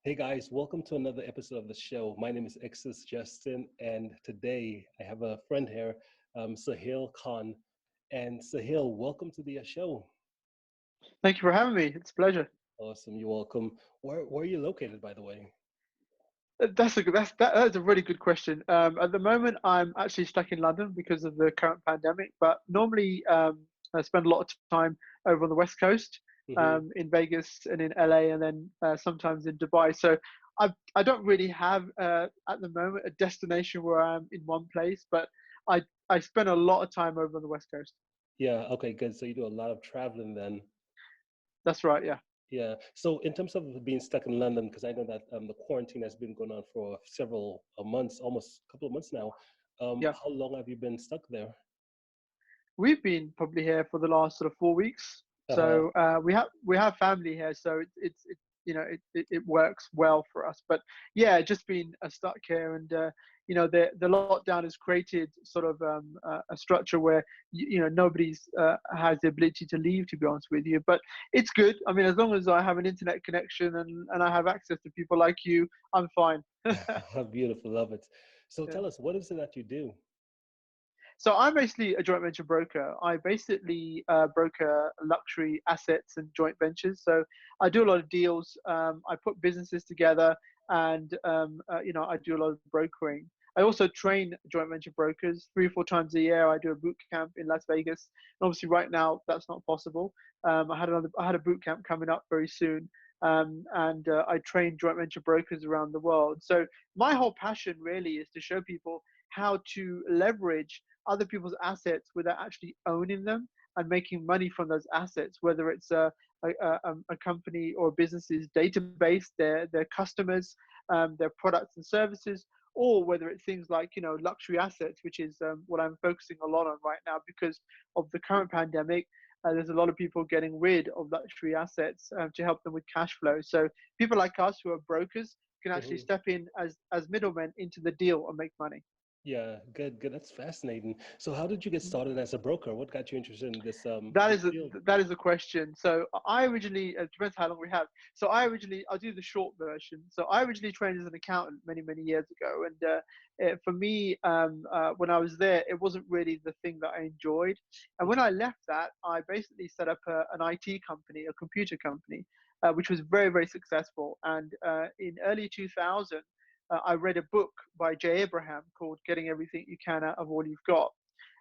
Hey guys, welcome to another episode of the show. My name is Extus Justin, and today I have a friend here, Sohail Khan. And Sohail, welcome to the show. Thank you for having me. It's a pleasure. Awesome, you're welcome. Where are you located, by the way? That's a really good question. At the moment, I'm actually stuck in London because of the current pandemic. But normally, I spend a lot of time over on the West Coast, Hmm. in Vegas and in LA, and then sometimes in Dubai. So I don't really have at the moment a destination where I'm in one place, but I I spend a lot of time over on the West Coast. Yeah, okay, good. So you do a lot of traveling then. That's right. Yeah. Yeah. So in terms of being stuck in London, because I know that the quarantine has been going on for several months, almost a couple of months now. Yeah. How long have you been stuck there? We've been probably here for the last sort of 4 weeks. Uh-huh. So we have family here, so it works well for us. But yeah, just been stuck here, and the lockdown has created sort of a structure where nobody's has the ability to leave. To be honest with you, but it's good. I mean, as long as I have an internet connection and I have access to people like you, I'm fine. Beautiful, love it. So Yeah. tell us, what is it that you do? So I'm basically a joint venture broker. I basically broker luxury assets and joint ventures. So I do a lot of deals. I put businesses together, and I do a lot of brokering. I also train joint venture brokers 3 or 4 times a year. I do a boot camp in Las Vegas. And obviously, right now that's not possible. I had a boot camp coming up very soon. And I train joint venture brokers around the world. So my whole passion really is to show people how to leverage other people's assets without actually owning them and making money from those assets, whether it's a company or a business's database, their customers, their products and services, or whether it's things like luxury assets, which is what I'm focusing a lot on right now because of the current pandemic. There's a lot of people getting rid of luxury assets to help them with cash flow. So people like us who are brokers can actually Hmm. step in as middlemen into the deal and make money. Yeah, good, good. That's fascinating. So how did you get started as a broker? What got you interested in this That this is a field? that is a question. So I originally, it depends how long we have. So I'll do the short version. So I originally trained as an accountant many years ago, and for me, when I was there, it wasn't really the thing that I enjoyed. And when Mhm. I left that, I basically set up an IT company, a computer company, which was very successful. And in early 2000, I read a book by Jay Abraham called "Getting Everything You Can Out of All You've Got."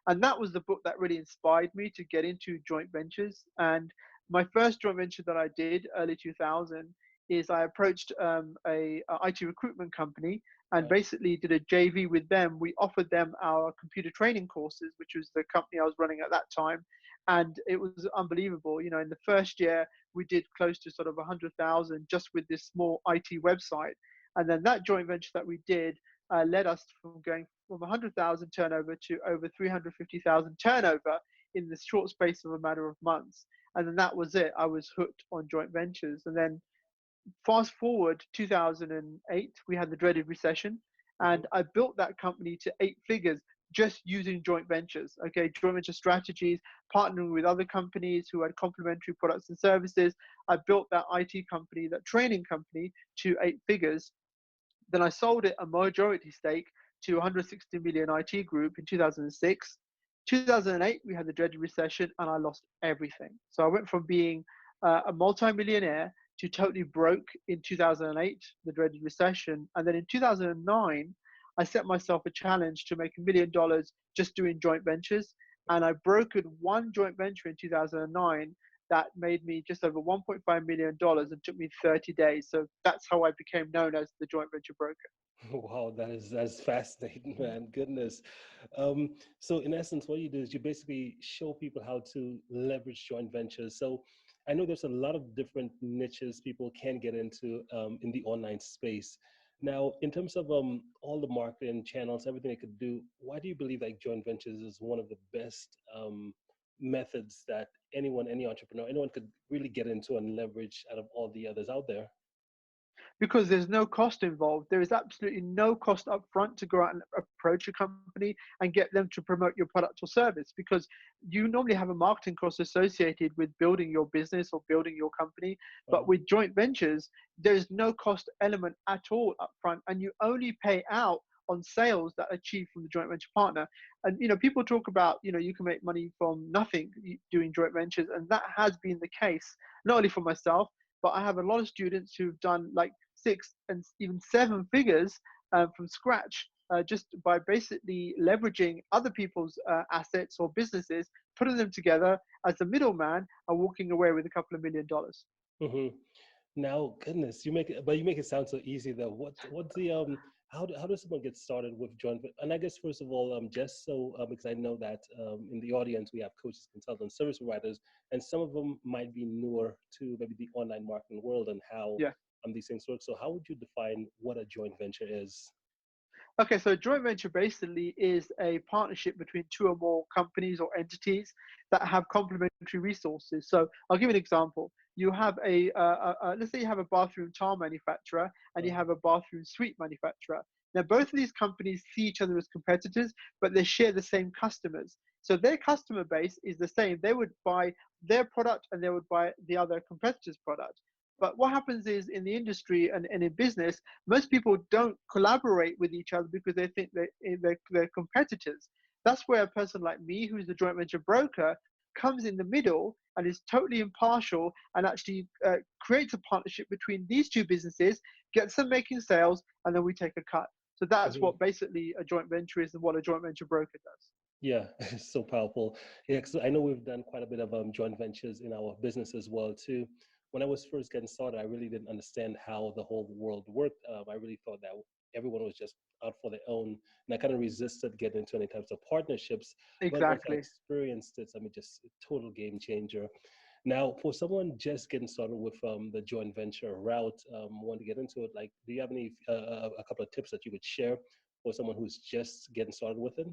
And that was the book that really inspired me to get into joint ventures. And my first joint venture that I did early 2000 is I approached a IT recruitment company and Right. basically did a JV with them. We offered them our computer training courses, which was the company I was running at that time. And it was unbelievable. In the first year, we did close to sort of 100,000 just with this small IT website. And then that joint venture that we did led us from going from 100,000 turnover to over 350,000 turnover in the short space of a matter of months. And then that was it. I was hooked on joint ventures. And then fast forward 2008, we had the dreaded recession, Hmm. and I built that company to 8 figures just using joint ventures. Okay, joint venture strategies, partnering with other companies who had complementary products and services. I built that IT company, that training company, to 8 figures. Then I sold it a majority stake to 160 million IT Group in 2006. 2008, we had the dreaded recession, and I lost everything. So I went from being a multi-millionaire to totally broke in 2008, the dreaded recession. And then in 2009, I set myself a challenge to make $1 million just doing joint ventures. And I brokered one joint venture in 2009 that made me just over $1.5 million and took me 30 days. So that's how I became known as the joint venture broker. Wow, that's fascinating, man. Goodness. So in essence, what you do is you basically show people how to leverage joint ventures. So I know there's a lot of different niches people can get into in the online space. Now, in terms of all the marketing channels, everything they could do, why do you believe like joint ventures is one of the best methods that anyone, any entrepreneur, anyone could really get into and leverage out of all the others out there? because there's no cost involved. There is absolutely no cost up front to go out and approach a company and get them to promote your product or service, because you normally have a marketing cost associated with building your business or building your company. But with joint ventures, there's no cost element at all up front, and you only pay out on sales that are achieved from the joint venture partner. And people talk about, you can make money from nothing doing joint ventures, and that has been the case not only for myself, but I have a lot of students who've done like 6 and even 7 figures from scratch, just by basically leveraging other people's assets or businesses, putting them together as a middleman, and walking away with a couple of $1 million. Hmm. Now, goodness, you make it sound so easy though. What's the how does someone get started with and I guess first of all, just so because I know that in the audience we have coaches, consultants, service providers, and some of them might be newer to maybe the online marketing world and how Yeah. these things work. So how would you define what a joint venture is? Okay, so a joint venture basically is a partnership between two or more companies or entities that have complementary resources. So I'll give you an example. You have let's say you have a bathroom tile manufacturer and you Uh, have a bathroom suite manufacturer. Now, both of these companies see each other as competitors, but they share the same customers. So their customer base is the same. They would buy their product and they would buy the other competitor's product. But what happens is in the industry and in business, most people don't collaborate with each other because they think they're competitors. That's where a person like me, who's the joint venture broker, comes in the middle and is totally impartial and actually creates a partnership between these two businesses, gets them making sales, and then we take a cut. So that's mhm. what basically a joint venture is and what a joint venture broker does. Yeah, it's so powerful. Yeah, 'cause I know we've done quite a bit of joint ventures in our business as well too. When I was first getting started, I really didn't understand how the whole world worked. I really thought that everyone was just out for their own, and I kind of resisted getting into any types of partnerships. But once I Exactly. experienced it, I mean, just a total game changer. Now, for someone just getting started with the joint venture route, want to get into it, like, do you have any a couple of tips that you could share for someone who's just getting started with it?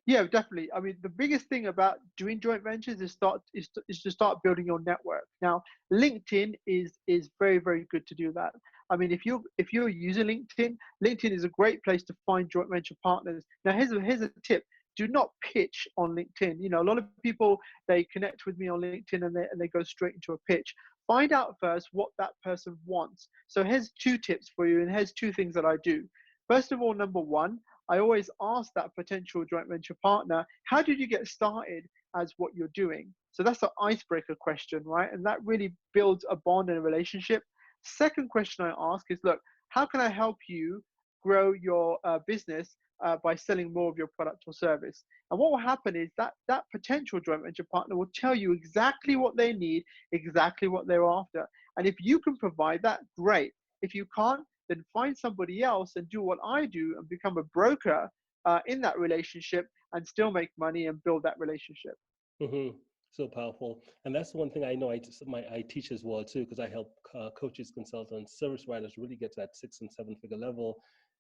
Yeah, definitely. I mean, the biggest thing about doing joint ventures is to start building your network. Now, LinkedIn is very very good to do that. I mean, if you're using LinkedIn, LinkedIn is a great place to find joint venture partners. Now, here's a tip: do not pitch on LinkedIn. A lot of people, they connect with me on LinkedIn and they go straight into a pitch. Find out first what that person wants. So here's 2 tips for you, and here's 2 things that I do. First of all, number one, I always ask that potential joint venture partner, how did you get started as what you're doing? So that's an icebreaker question, right? And that really builds a bond and a relationship. Second question I ask is, look, how can I help you grow your business by selling more of your product or service? And what will happen is that potential joint venture partner will tell you exactly what they need, exactly what they're after. And if you can provide that, great. If you can't, then find somebody else and do what I do and become a broker in that relationship and still make money and build that relationship. Hmm. So powerful, and that's the one thing I know. I teach as well too, because I help coaches, consultants, service writers really get to that 6 and 7 figure level.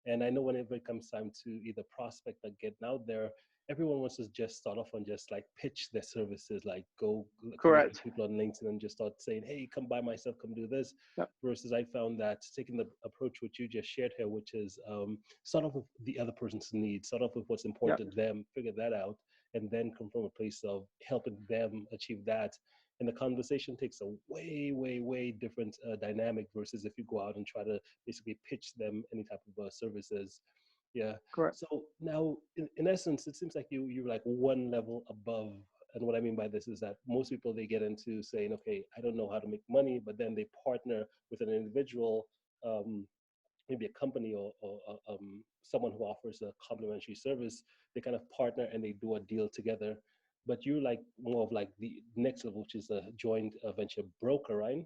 And I know whenever it comes time to either prospect or getting out there, everyone wants to just start off and just like pitch their services, like go connect with Correct. people on LinkedIn and just start saying, "Hey, come buy my stuff, come do this." Yep. Versus, I found that taking the approach which you just shared here, which is start off with the other person's needs, start off with what's important Yep. to them, figure that out, and then come from a place of helping them achieve that. And the conversation takes a way, way, way different dynamic versus if you go out and try to basically pitch them any type of services. Yeah. Correct. So now, in essence, it seems like you're like one level above. And what I mean by this is that most people they get into saying, okay, I don't know how to make money, but then they partner with an individual. Maybe a company or someone who offers a complimentary service, they kind of partner and they do a deal together. But you like more of like the next level, which is a joint venture broker, right?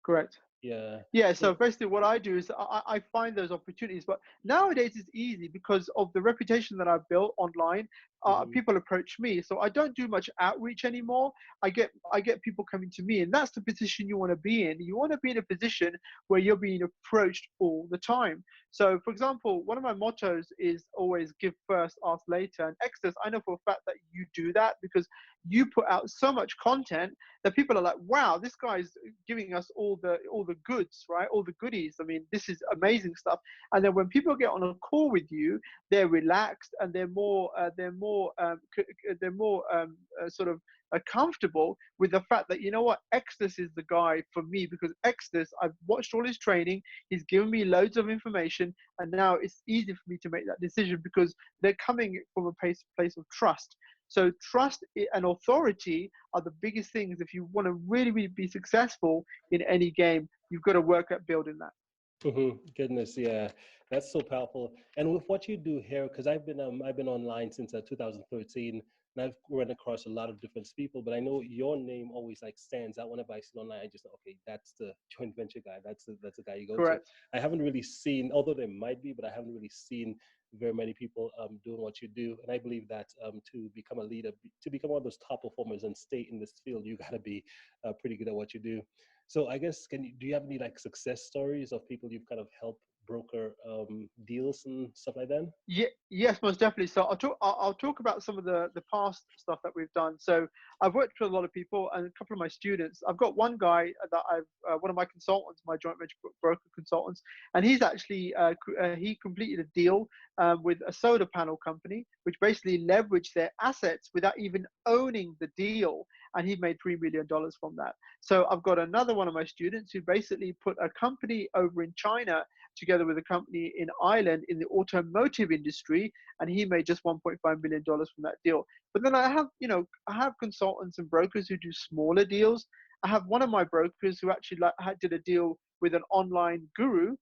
Correct. Yeah. Yeah, so So. basically what I do is I find those opportunities. But nowadays it's easy because of the reputation that I've built online. Mhm. People approach me, so I don't do much outreach anymore. I get people coming to me, and that's the position you want to be in. You want to be in a position where you're being approached all the time. So, for example, one of my mottos is always give first, ask later. And Extus, I know for a fact that you do that because you put out so much content that people are like, wow, this guy's giving us all the the goods, right? All the goodies. I mean, this is amazing stuff. And then when people get on a call with you, they're relaxed and they're more sort of comfortable with the fact that, you know what, Extus is the guy for me, because Extus, I've watched all his training, he's given me loads of information, and now it's easy for me to make that decision because they're coming from a place of trust. So trust and authority are the biggest things. If you want to really, really be successful in any game, you've got to work at building that. Goodness, yeah, that's so powerful. And with what you do here, because I've been online since 2013, and I've run across a lot of different people. But I know your name always like stands out whenever I see it online. I just okay, that's the joint venture guy. That's the guy you go to. Correct. I haven't really seen, although there might be, but I haven't really seen very many people doing what you do. And I believe that to become a leader, to become one of those top performers and stay in this field, you got to be pretty good at what you do. So I guess do you have any like success stories of people you've kind of helped broker deals and stuff like that? Yeah, yes, most definitely. So I'll talk about some of the past stuff that we've done. So I've worked with a lot of people and a couple of my students. I've got one guy that I've one of my consultants, my joint venture broker consultants, and he's actually he completed a deal with a solar panel company, which basically leveraged their assets without even owning the deal, and he made $3 million from that. So I've got another one of my students who basically put a company over in China together with a company in Ireland in the automotive industry, and he made just $1.5 million from that deal. But then I have consultants and brokers who do smaller deals. I have one of my brokers who actually did a deal with an online guru.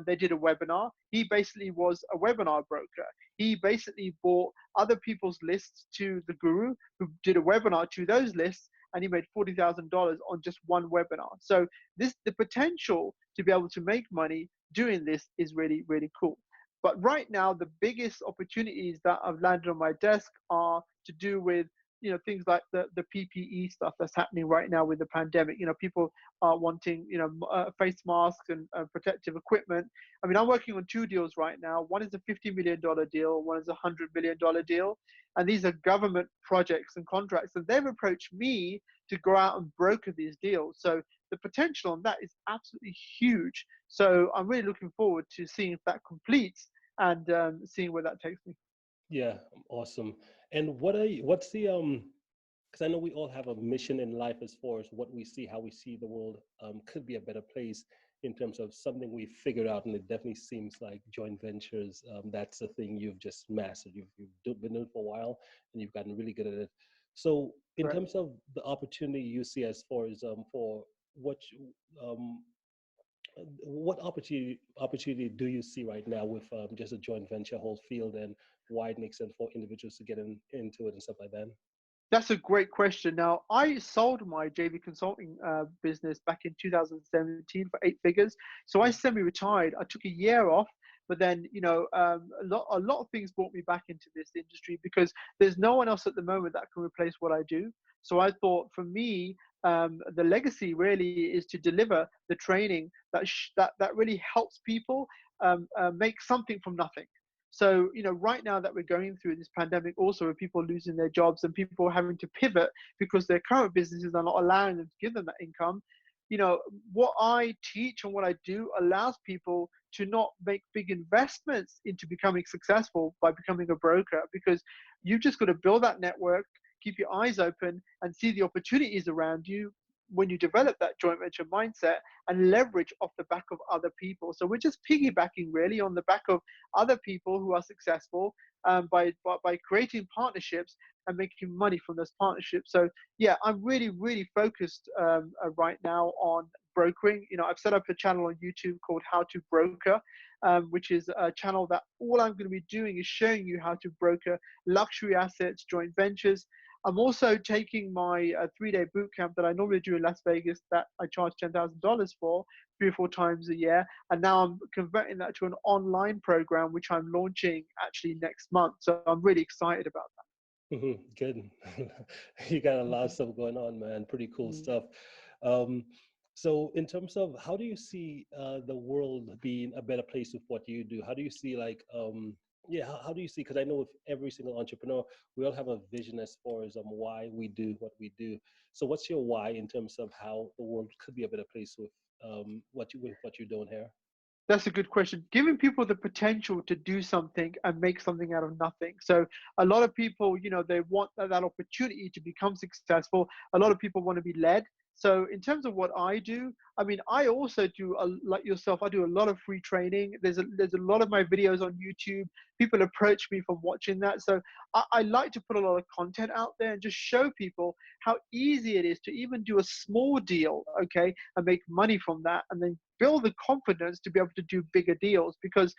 They did a webinar. He basically was a webinar broker. He basically bought other people's lists to the guru, who did a webinar to those lists, and he made $40,000 on just one webinar. So the potential to be able to make money doing this is really, really cool. But right now, the biggest opportunities that have landed on my desk are to do with things like the PPE stuff that's happening right now with the pandemic. People are wanting face masks and protective equipment. I mean, I'm working on two deals right now. One is a $50 million deal, one is a $100 million deal, and these are government projects and contracts. And they've approached me to go out and broker these deals. So the potential on that is absolutely huge. So I'm really looking forward to seeing if that completes and seeing where that takes me. Yeah, awesome. And what's the because I know we all have a mission in life as far as what we see, how we see the world could be a better place in terms of something we figured out, and it definitely seems like joint ventures. That's the thing you've just mastered. Been doing it for a while, and you've gotten really good at it. So, in Correct. terms of the opportunity you see as far as for um, what opportunity do you see right now with just a joint venture whole field and why it makes sense for individuals to get into it and stuff like that? That's a great question. Now, I sold my JV consulting business back in 2017 for 8 figures. So I semi-retired. I took a year off, but then a lot of things brought me back into this industry because there's no one else at the moment that can replace what I do. So I thought, for me, the legacy really is to deliver the training that really helps people make something from nothing. So, right now that we're going through this pandemic, also with people losing their jobs and people having to pivot because their current businesses are not allowing them to give them that income, what I teach and what I do allows people to not make big investments into becoming successful by becoming a broker, because you've just got to build that network, keep your eyes open, and see the opportunities around you when you develop that joint venture mindset and leverage off the back of other people. So we're just piggybacking really on the back of other people who are successful, by creating partnerships and making money from those partnerships. So yeah, I'm really, really focused right now on brokering. I've set up a channel on YouTube called How to Broker, which is a channel that all I'm going to be doing is showing you how to broker luxury assets, joint ventures. I'm also taking my 3-day boot camp that I normally do in Las Vegas that I charge $10,000 for 3 or 4 times a year. And now I'm converting that to an online program, which I'm launching actually next month. So I'm really excited about Good. You got a that. lot of stuff going on, man. Pretty cool Mhm. stuff. Um, so, in terms of how do you see the world being a better place with what you do? How do you see, like, yeah, how do you see? Because I know with every single entrepreneur, we all have a vision as far as why we do what we do. So, what's your why in terms of how the world could be a better place with with what you're doing here? That's a good question. Giving people the potential to do something and make something out of nothing. So a lot of people, they want that opportunity to become successful. A lot of people want to be led. So in terms of what I do, I mean, I also do like yourself. I do a lot of free training. There's a lot of my videos on YouTube. People approach me from watching that. So I like to put a lot of content out there and just show people how easy it is to even do a small deal, okay, and make money from that, and then build the confidence to be able to do bigger deals. Because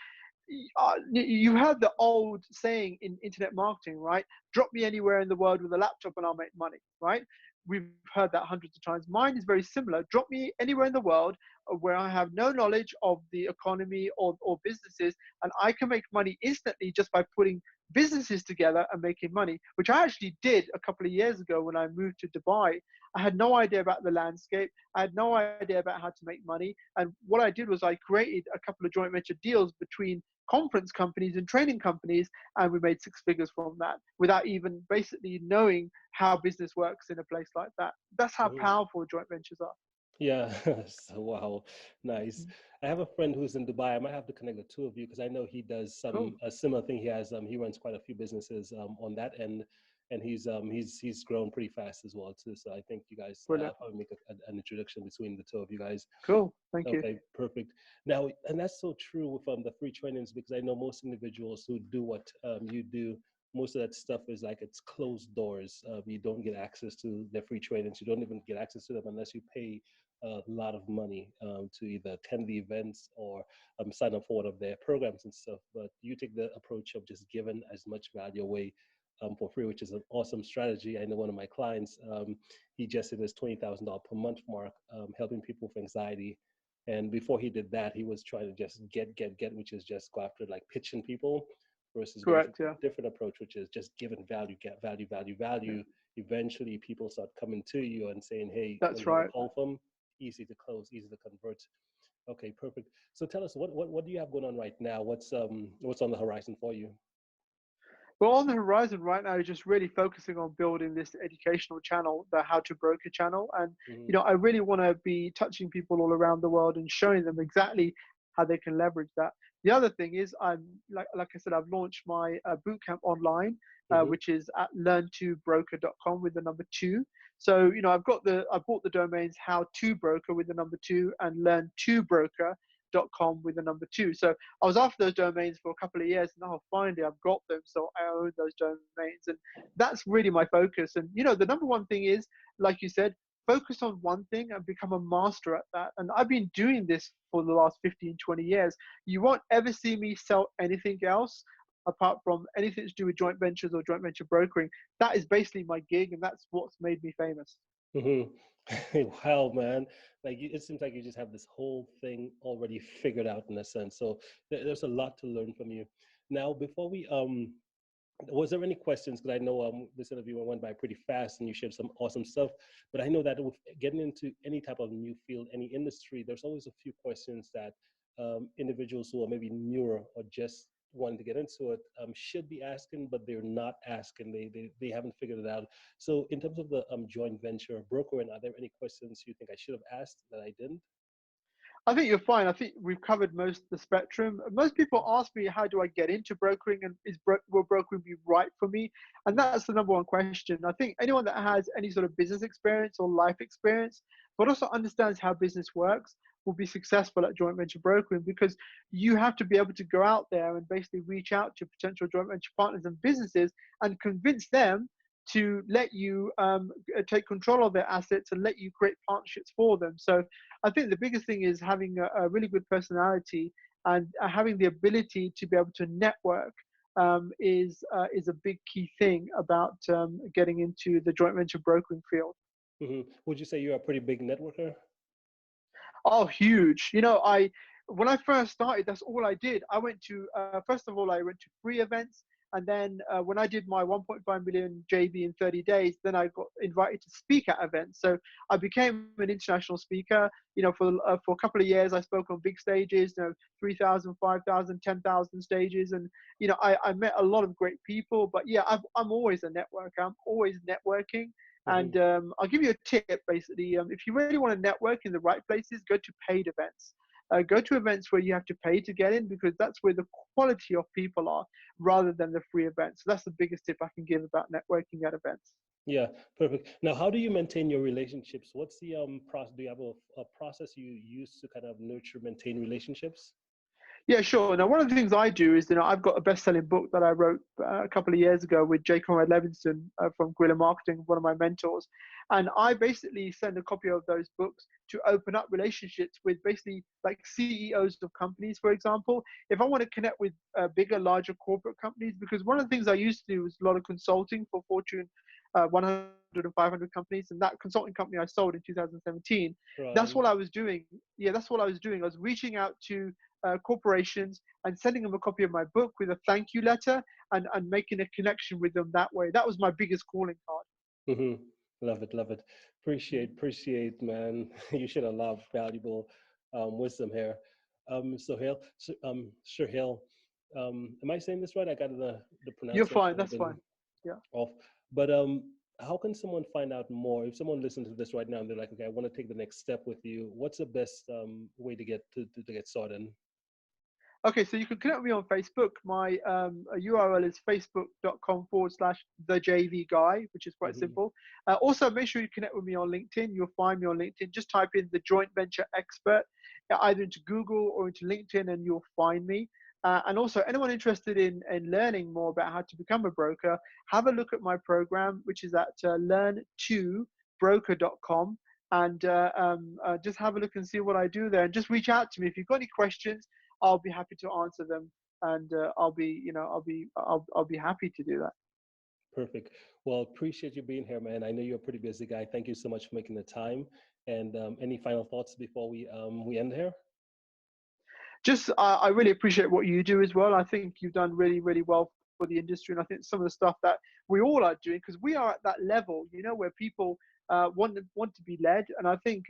you have the old saying in internet marketing, right? Drop me anywhere in the world with a laptop and I'll make money, right? We've heard that hundreds of times. Mine is very similar. Drop me anywhere in the world where I have no knowledge of the economy or businesses, and I can make money instantly just by putting businesses together and making money, which I actually did a couple of years ago when I moved to Dubai. I had no idea about the landscape. I had no idea about how to make money. And what I did was I created a couple of joint venture deals between conference companies and training companies, and we made six figures from that without even basically knowing how business works in a place like that. That's how Mhm. powerful joint ventures are. Yeah. So, wow, nice. Mm. I have a friend who's in Dubai. I might have to connect the two of you because I know he does Cool. a similar thing. He runs quite a few businesses on that end, and he's grown pretty fast as well too. So I think you guys Brilliant. probably make an introduction between the two of you guys. Cool. Thank you. Okay, perfect. Now, and that's so true with the free trainings because I know most individuals who do what you do, most of that stuff is like it's closed doors. You don't get access to their free trainings. You don't even get access to them unless you pay a lot of money to either attend the events or sign up for one of their programs and stuff. But you take the approach of just giving as much value away for free, which is an awesome strategy. I know one of my clients, he just hit his $20,000 per month mark, helping people with anxiety. And before he did that, he was trying to just get, which is just go after like pitching people versus going for Correct. Yeah. a different approach, which is just giving value, get value, value, Yeah. value. Eventually, people start coming to you and saying, "Hey, when That's you have right. a call from, easy to close, easy to convert." Okay, perfect. So tell us, what do you have going on right now? What's on the horizon for you? Well, on the horizon right now is just really focusing on building this educational channel, the How to Broker channel. And, Hmm. I really want to be touching people all around the world and showing them exactly how they can leverage that. The other thing is, like I said, I've launched my bootcamp online, Hmm. which is at learn2broker.com with the number two. So, I bought the domains how to broker with the number two and learn2broker.com with the number two. So I was after those domains for a couple of years, and now finally I've got them. So I own those domains, and that's really my focus. And the number one thing is, like you said, focus on one thing and become a master at that. And I've been doing this for the last 15, 20 years. You won't ever see me sell anything else apart from anything to do with joint ventures or joint venture brokering. That is basically my gig, and that's what's made me famous. Hmm. Wow, man! Like it seems like you just have this whole thing already figured out in a sense. So there's a lot to learn from you. Now, before we was there any questions? Because I know this interview went by pretty fast, and you shared some awesome stuff. But I know that with getting into any type of new field, any industry, there's always a few questions that individuals who are maybe newer or just wanting to get into it should be asking, but they're not asking. They haven't figured it out. So, in terms of the joint venture brokering, are there any questions you think I should have asked that I didn't? I think you're fine. I think we've covered most of the spectrum. Most people ask me, how do I get into brokering, and will brokering be right for me? And that's the number one question. I think anyone that has any sort of business experience or life experience, but also understands how business works, will be successful at joint venture brokering, because you have to be able to go out there and basically reach out to potential joint venture partners and businesses and convince them to let you take control of their assets and let you create partnerships for them. So I think the biggest thing is having a really good personality and having the ability to be able to network is a big key thing about getting into the joint venture brokering field. Hmm. Would you say you're a pretty big networker? Oh, huge! I when I first started, that's all I did. I went to first of all, I went to free events, and then when I did my 1.5 million JV in 30 days, then I got invited to speak at events. So I became an international speaker. For a couple of years, I spoke on big stages. 3,000, 5,000, 10,000 stages, and I met a lot of great people. But yeah, I'm always a networker. I'm always networking. Hmm. And I'll give you a tip basically. If you really want to network in the right places, go to paid events. Go to events where you have to pay to get in, because that's where the quality of people are rather than the free events. So that's the biggest tip I can give about networking at events. Yeah, perfect. Now, how do you maintain your relationships? What's the process? Do you have a process you use to kind of nurture, maintain relationships? Yeah, sure. Now, one of the things I do is, I've got a best-selling book that I wrote a couple of years ago with J. Conrad Levinson from Guerrilla Marketing, one of my mentors, and I basically send a copy of those books to open up relationships with basically like CEOs of companies, for example. If I want to connect with bigger, larger corporate companies, because one of the things I used to do was a lot of consulting for Fortune 100 and 500 companies, and that consulting company I sold in 2017. That's Right. what I was doing. Yeah, that's what I was doing. I was reaching out to corporations and sending them a copy of my book with a thank you letter, and making a connection with them that way. That was my biggest calling card. Hmm. Love it, love it. Appreciate, man. You should have a lot of valuable wisdom here. Sohail, Sohail, am I saying this right? I got the You're pronunciation fine. a That's bit fine. Yeah. off, but how can someone find out more? If someone listens to this right now and they're like, okay, I want to take the next step with you. What's the best way to get to get started? Okay, so you can connect with me on Facebook. My URL is facebook.com/ the JV guy, which is quite Hmm. simple. Also, make sure you connect with me on LinkedIn. You'll find me on LinkedIn. Just type in the joint venture expert, either into Google or into LinkedIn, and you'll find me. And also, anyone interested in learning more about how to become a broker, have a look at my program, which is at learn2broker.com. And just have a look and see what I do there. And just reach out to me if you've got any questions. I'll be happy to answer them, and I'll be happy to do that. Perfect. Well, appreciate you being here, man. I know you're a pretty busy guy. Thank you so much for making the time. And any final thoughts before we end here? Just I really appreciate what you do as well. I think you've done really, really well for the industry, and I think some of the stuff that we all are doing, because we are at that level, where people want to be led, and I think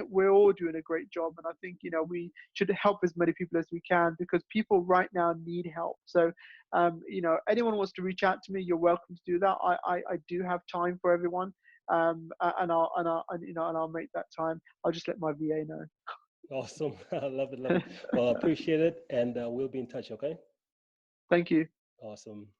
we're all doing a great job, and I think we should help as many people as we can, because people right now need help. So anyone wants to reach out to me, you're welcome to do that. I do have time for everyone, and I'll make that time. I'll just let my VA know. Awesome. I love it. Love it. Well, I appreciate it. And we'll be in touch. Okay. Thank you. Awesome.